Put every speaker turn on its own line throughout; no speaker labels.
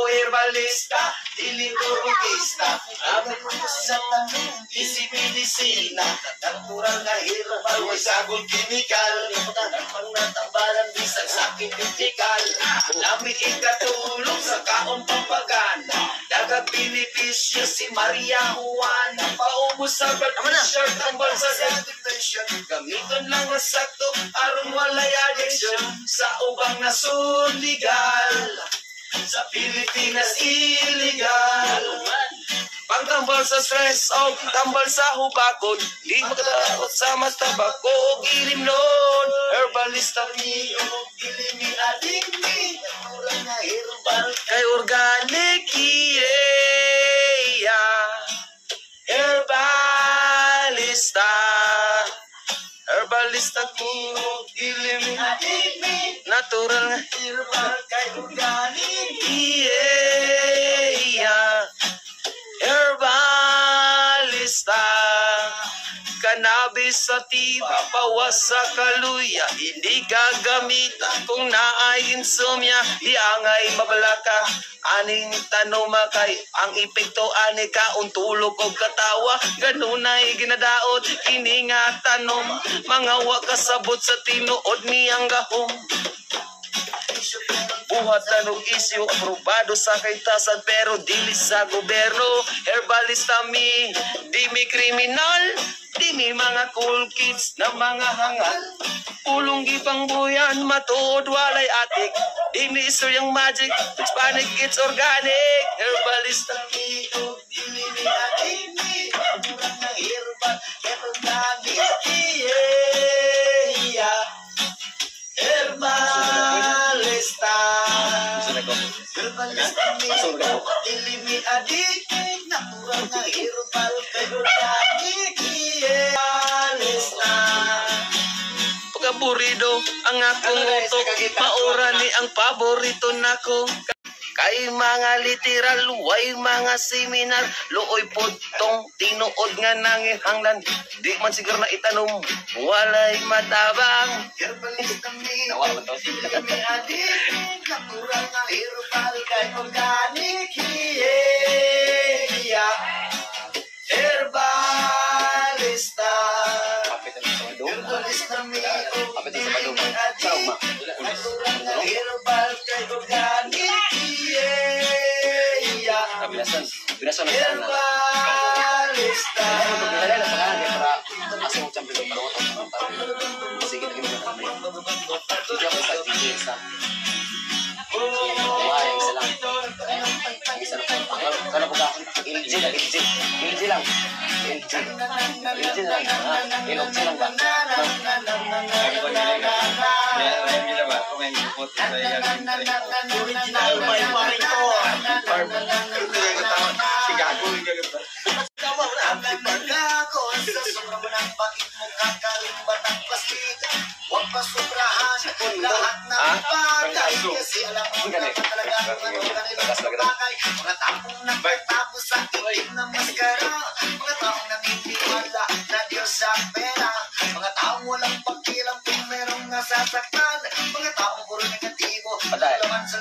Herbalista, dili turukista, abot mo sa tanong, isip medisina, natural na herbal, way sagol chemical, pang natambalan, bisag sakit physical, lamig ikatulong sa kaon pampagana, dagat benepisyo si Maria Juan, paubos sa blood pressure, tambal sa depression, gamiton lang ang sakto, aron walay addiction, sa ubang nasun legal. Sa Pilipinas illegal. Pagtambal sa stress o tambal sa hubakon, di makadaot sa matabako o gilimnon. Herbalista mi o gilimi adik mi, murang na herbal kay organic yeah. Herbalista, herbalista mi o gilimi adik mi, natural nga herbal kay organic yeah. Herbalista, cannabis sativa, pawas sa kaluya, hindi gagamitan kung naay insomnia, iangay mabalaka, aning tanoma kay ang epekto ani ka untulog og katawa, ganunay ginadaot kini nga tanom, mga wa kasabot sa tinuod niyang gahom. Buhat tanong isyo, aprobado sa kaitasan pero dili sa gobyerno. Herbalista mi, di mi kriminal, di mi mga cool kids na mga hangal. Pulong gipang buyan, matuod walay atik, di mi istoryang magic, Hispanic it's organic. Herbalista mi, dili mi adik mi, murang ng herbal, organic yeah. Herbalista, herbalista mi, dili mi adik, natural na herbal kay organic herbalista. Pagaburido ang akong utok, maura ni ang paborito nako. Kay mga literal, way mga seminar, looy potong tinuod nga nangihanglan, di man siguro na itanong, walay matabang. Herbalista mi, dili mi adik, natural na herbal kay organic yeah. Herbalista, herbalista mi, dili mi adik, natural na herbal kay organic Binasan na sana. Herbalista. Asal macam belum tahu sedikit lagi mana kami. Juga bisa bisa. Wah yang selang. Bisa karena bukan LG lang. LG lang. Mga taong walang pagkilang kung merong nasasaktan, mga taong puro negatibo, laman sa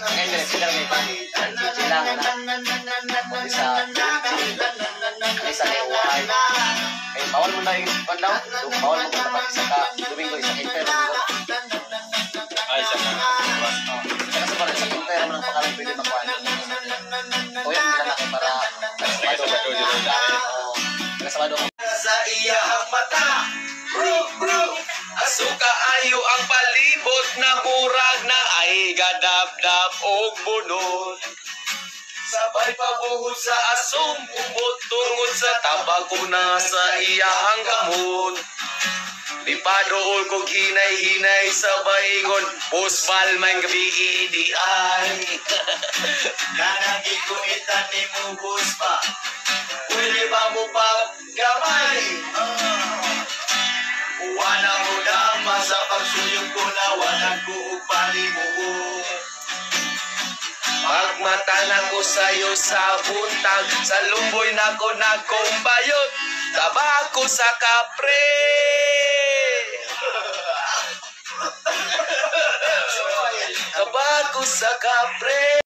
bawal mo na yung pandaw, bawal mo na pag-isa Domingo, isang intero ay, isa na kasi para sa intero mo ng pakalang pwede makuha o yan, nilalaki para nagsabado sa iyahang mata, bro asuka ayo ang palibot na murag na ay gadabdab og bunot. Sabay pabuhod sa asong bubot tungod sa tabako na sa iyahang kamot. Ipadool kong hinay-hinay sa baingon, pusbal man gabi idian. Nanagi ko itani mo puspa, pwede ba mo pa gamay? Wala mo dama sa pagsuyod ko na walang kuupani mo. Pagmata na ko sa'yo sa buntag, sa lumboy na ko nagkumbayot, tabako sa kapre. Tabako sa kapre.